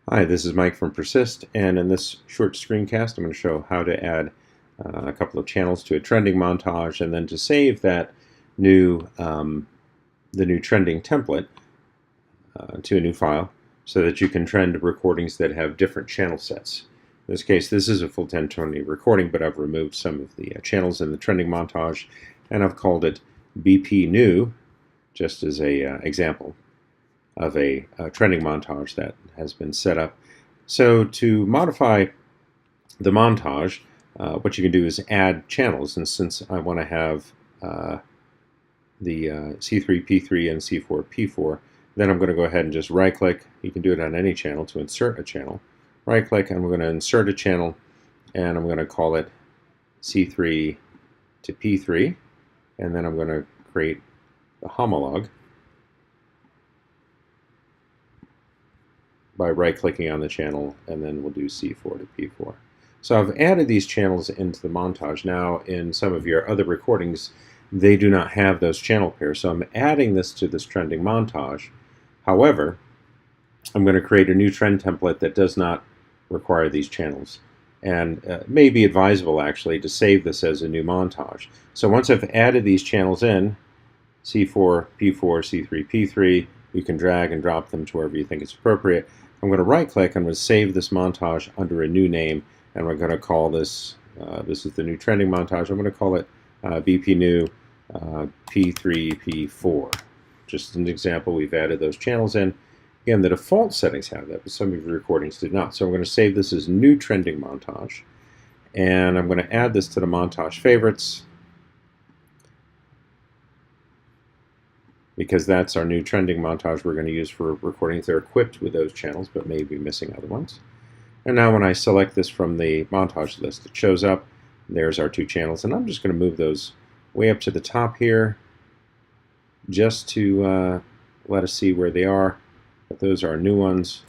Hi, this is Mike from Persist, and in this short screencast I'm going to show how to add a couple of channels to a trending montage and then to save that new the new trending template to a new file so that you can trend recordings that have different channel sets. In this case, this is a full 1020 recording, but I've removed some of the channels in the trending montage, and I've called it BP New just as a example of a trending montage that has been set up. So to modify the montage, what you can do is add channels. And since I want to have the C3P3 and C4P4, then I'm going to go ahead and just right-click. You can do it on any channel to insert a channel. Right-click, and I'm going to insert a channel, and I'm going to call it C3 to P3, and then I'm going to create the homolog by right-clicking on the channel, and then we'll do C4 to P4. So I've added these channels into the montage. Now, in some of your other recordings, they do not have those channel pairs, so I'm adding this to this trending montage. However, I'm going to create a new trend template that does not require these channels, and it may be advisable actually to save this as a new montage. So once I've added these channels in, C4, P4, C3, P3, you can drag and drop them to wherever you think it's appropriate. I'm going to right-click. I'm going to save this montage under a new name, and we're going to call this, this is the new trending montage, I'm going to call it BP New P3, P4. Just an example, we've added those channels in. Again, the default settings have that, but some of your recordings did not. So I'm going to save this as new trending montage, and I'm going to add this to the montage favorites, because that's our new trending montage we're going to use for recordings that are equipped with those channels but may be missing other ones. And now when I select this from the montage list, it shows up. There's our two channels, and I'm just going to move those way up to the top here just to let us see where they are. But those are new ones.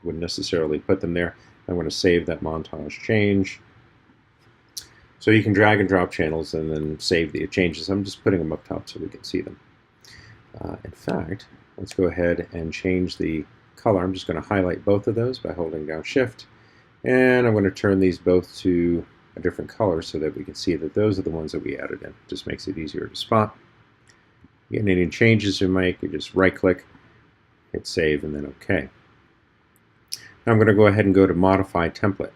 Wouldn't necessarily put them there. I'm going to save that montage change. So you can drag and drop channels and then save the changes. I'm just putting them up top so we can see them. In fact, let's go ahead and change the color. I'm just going to highlight both of those by holding down Shift, and I'm going to turn these both to a different color so that we can see that those are the ones that we added in. Just makes it easier to spot. Getting any changes you make, you just right-click, hit Save, and then OK. Now I'm going to go ahead and go to Modify Template,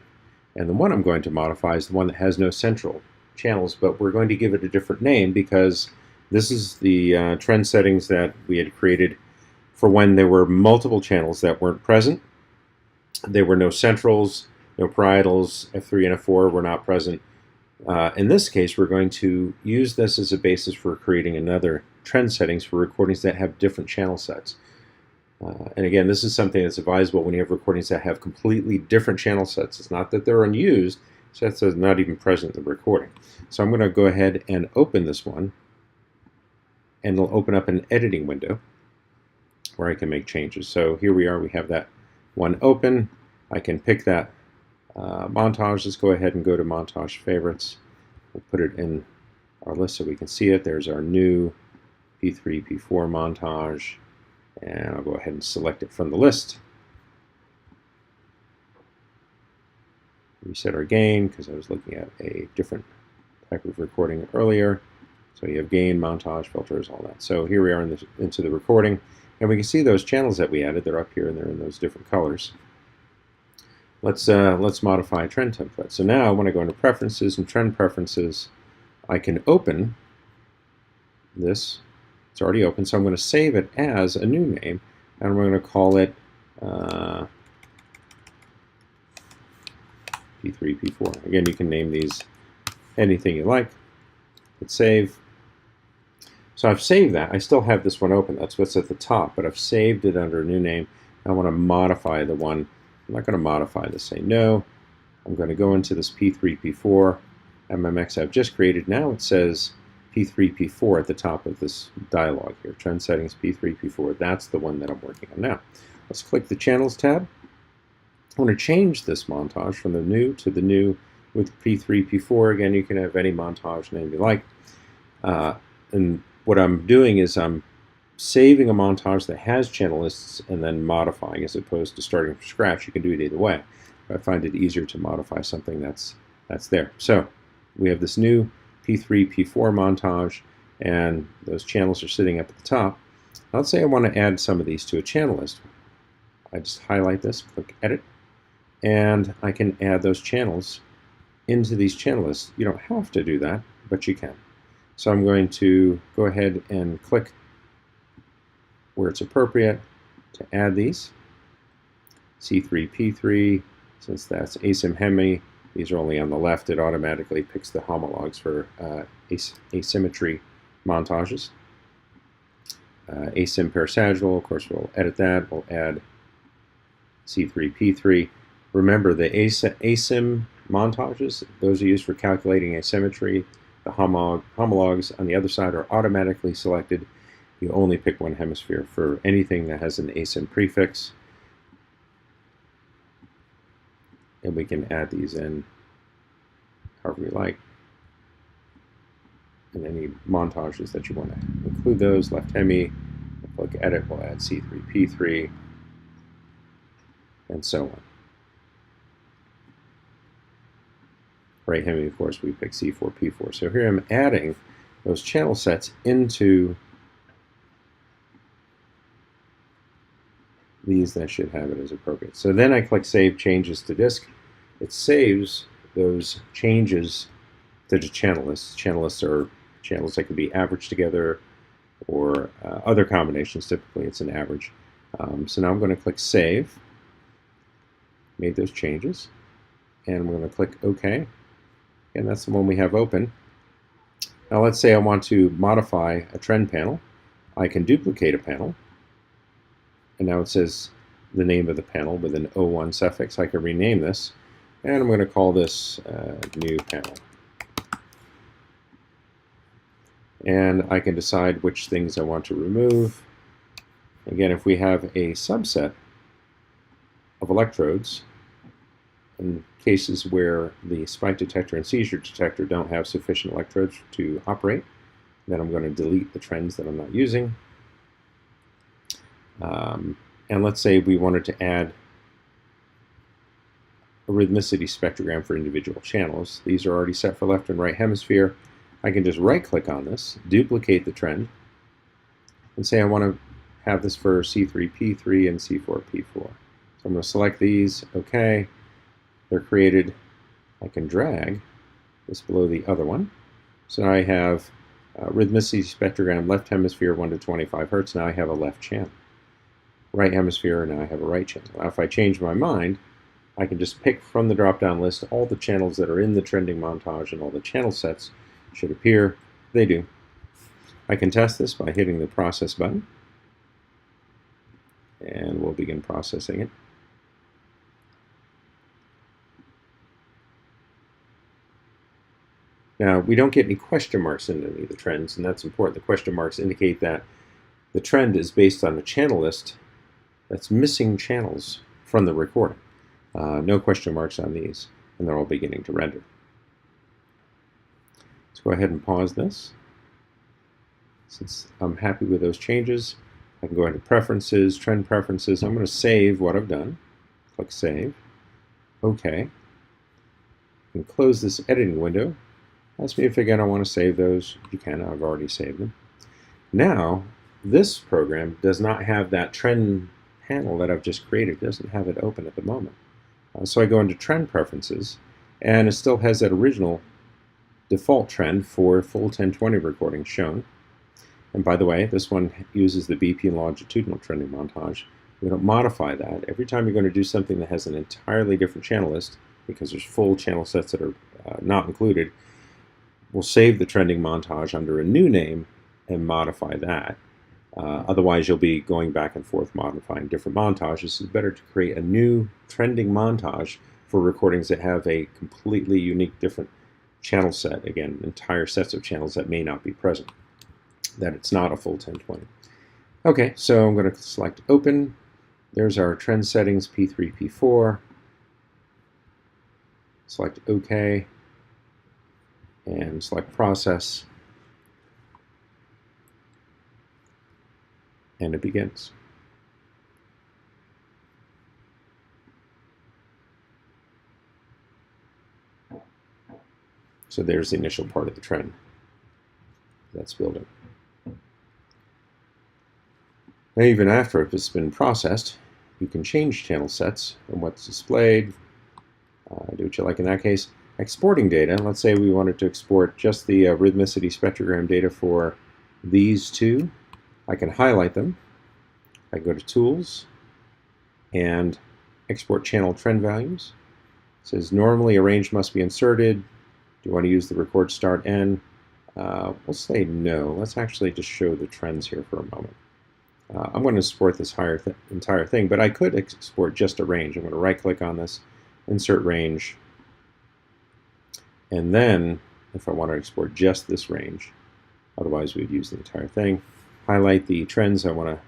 and the one I'm going to modify is the one that has no central channels, but we're going to give it a different name because this is the trend settings that we had created for when there were multiple channels that weren't present. There were no centrals, no parietals, F3 and F4 were not present. In this case, we're going to use this as a basis for creating another trend settings for recordings that have different channel sets. And again, this is something that's advisable when you have recordings that have completely different channel sets. It's not that they're unused, sets are not even present in the recording. So I'm going to go ahead and open this one, and it'll open up an editing window where I can make changes. So here we are, we have that one open. I can pick that montage. Let's go ahead and go to Montage Favorites. We'll put it in our list so we can see it. There's our new P3, P4 montage, and I'll go ahead and select it from the list. Reset our gain because I was looking at a different type of recording earlier. So you have gain, montage, filters, all that. So here we are into the recording, and we can see those channels that we added. They're up here and they're in those different colors. Let's modify a trend template. So now when I go into Preferences and Trend Preferences, I can open this. It's already open, so I'm going to save it as a new name, and I'm going to call it P3, P4. Again, you can name these anything you like. Hit Save. So I've saved that. I still have this one open. That's what's at the top, but I've saved it under a new name. I want to modify the one. I'm not going to modify this. Say no. I'm going to go into this P3, P4 MMX I've just created. Now it says P3, P4 at the top of this dialog here. Trend settings P3, P4. That's the one that I'm working on now. Let's click the Channels tab. I want to change this montage from the new to the new with P3, P4. Again, you can have any montage name you like. And what I'm doing is I'm saving a montage that has channel lists and then modifying as opposed to starting from scratch. You can do it either way. But I find it easier to modify something that's there. So we have this new P3, P4 montage, and those channels are sitting up at the top. Now let's say I want to add some of these to a channel list. I just highlight this, click Edit, and I can add those channels into these channel lists. You don't have to do that, but you can. So I'm going to go ahead and click where it's appropriate to add these. C3, P3, since that's asim hemi, these are only on the left, it automatically picks the homologs for asymmetry montages. Asim parasagittal, of course we'll edit that, we'll add C3, P3. Remember the asim montages, those are used for calculating asymmetry. The homologs on the other side are automatically selected. You only pick one hemisphere for anything that has an asim prefix. And we can add these in however we like. And any montages that you want to include those. Left hemi, we'll click Edit, we'll add C3, P3, and so on. Right hemi, of course, we pick C4, P4. So here I'm adding those channel sets into these that should have it as appropriate. So then I click Save Changes to Disk. It saves those changes to the channel lists. Channel lists are channels that can be averaged together or other combinations. Typically it's an average. So now I'm going to click Save. Made those changes. And I'm going to click OK. And that's the one we have open. Now let's say I want to modify a trend panel. I can duplicate a panel. And now it says the name of the panel with an 01 suffix. I can rename this, and I'm going to call this new panel. And I can decide which things I want to remove. Again, if we have a subset of electrodes, in cases where the spike detector and seizure detector don't have sufficient electrodes to operate, then I'm going to delete the trends that I'm not using. And let's say we wanted to add a rhythmicity spectrogram for individual channels. These are already set for left and right hemisphere. I can just right-click on this, duplicate the trend, and say I want to have this for C3, P3, and C4, P4. So I'm going to select these, OK. They're created. I can drag this below the other one. So now I have rhythmicity spectrogram, left hemisphere 1 to 25 Hertz. Now I have a left channel. Right hemisphere, now I have a right channel. Now if I change my mind, I can just pick from the drop-down list all the channels that are in the trending montage, and all the channel sets should appear. They do. I can test this by hitting the process button, and we'll begin processing it. Now, we don't get any question marks in any of the trends, and that's important. The question marks indicate that the trend is based on a channel list that's missing channels from the recording. No question marks on these, and they're all beginning to render. Let's go ahead and pause this. Since I'm happy with those changes, I can go into Preferences, Trend Preferences. I'm going to save what I've done. Click Save. OK. And close this editing window. Ask me if again I want to save those. You can. I've already saved them. Now, this program does not have that trend panel that I've just created. It doesn't have it open at the moment. So I go into Trend Preferences, and it still has that original default trend for full 1020 recording shown. And by the way, this one uses the BP and longitudinal trending montage. We don't modify that. Every time you're going to do something that has an entirely different channel list, because there's full channel sets that are not included, we'll save the trending montage under a new name and modify that. Otherwise, you'll be going back and forth modifying different montages. It's better to create a new trending montage for recordings that have a completely unique, different channel set. Again, entire sets of channels that may not be present. That it's not a full 1020. Okay, so I'm going to select Open. There's our trend settings, P3, P4. Select OK. And select Process. And it begins. So there's the initial part of the trend that's building. Now, even after it's been processed, you can change channel sets and what's displayed. Do what you like in that case. Exporting data, let's say we wanted to export just the rhythmicity spectrogram data for these two. I can highlight them. I go to Tools and Export Channel Trend Values. It says normally a range must be inserted. Do you want to use the record start end? We'll say no. Let's actually just show the trends here for a moment. I'm going to export this entire thing, but I could export just a range. I'm going to right-click on this, Insert Range, and then if I want to export just this range, otherwise we'd use the entire thing, highlight the trends I want to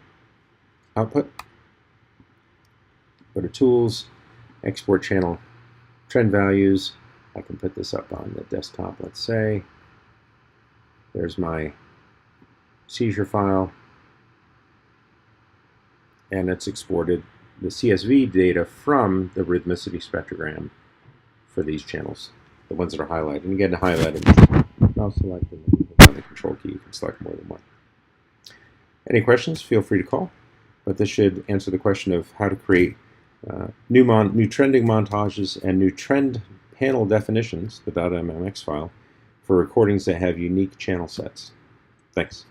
output, go to Tools, Export Channel Trend Values. I can put this up on the desktop, let's say. There's my seizure file, and it's exported the CSV data from the rhythmicity spectrogram for these channels, the ones that are highlighted. And again, to highlight them, I'll select them on the Control key. You can select more than one. Any questions, feel free to call, but this should answer the question of how to create new trending montages and new trend panel definitions, the .mmx file, for recordings that have unique channel sets. Thanks.